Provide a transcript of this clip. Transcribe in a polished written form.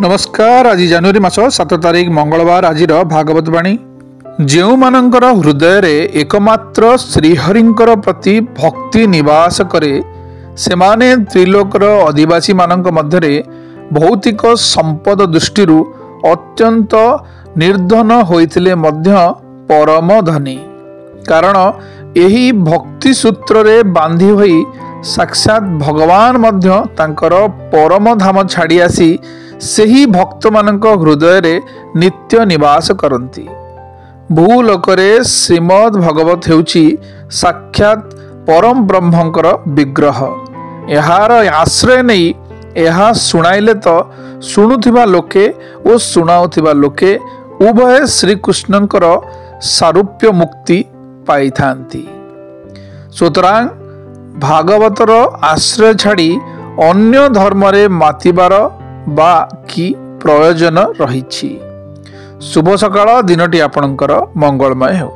नमस्कार। आज जनवरी मास 7 तारिख मंगलवार। आज भागवत बाणी जो मानकर हृदय रे एकमात्र श्रीहरिंकर प्रति भक्ति निवास करे से माने त्रिलोकर अधिवासी मानक मध्यरे भौतिक संपद दृष्टि अत्यंत निर्धन होइथिले मध्य परम धनी। कारण यही भक्ति सूत्र रे बांधी होई साक्षात भगवान मध्य तांकर परम धाम छाड़ी आसी सेही भक्त मानक हृदय रे नित्य निवास करती। भूलोकरे श्रीमद् भगवत हेउची साक्षात परम ब्रह्मंकर विग्रह। यार आश्रय नहीं यह शुणाइले तो शुणुथिबा लोके और शुणाउथिबा लोके उभय श्रीकृष्णंकर सारूप्य मुक्ति पाई थांती। सुतरां भागवतर आश्रय छाड़ी अन्य धर्म रे मातिबार बा कि प्रयोजन रही। शुभ सकाळ। दिनटी आपणकर मंगलमय हो।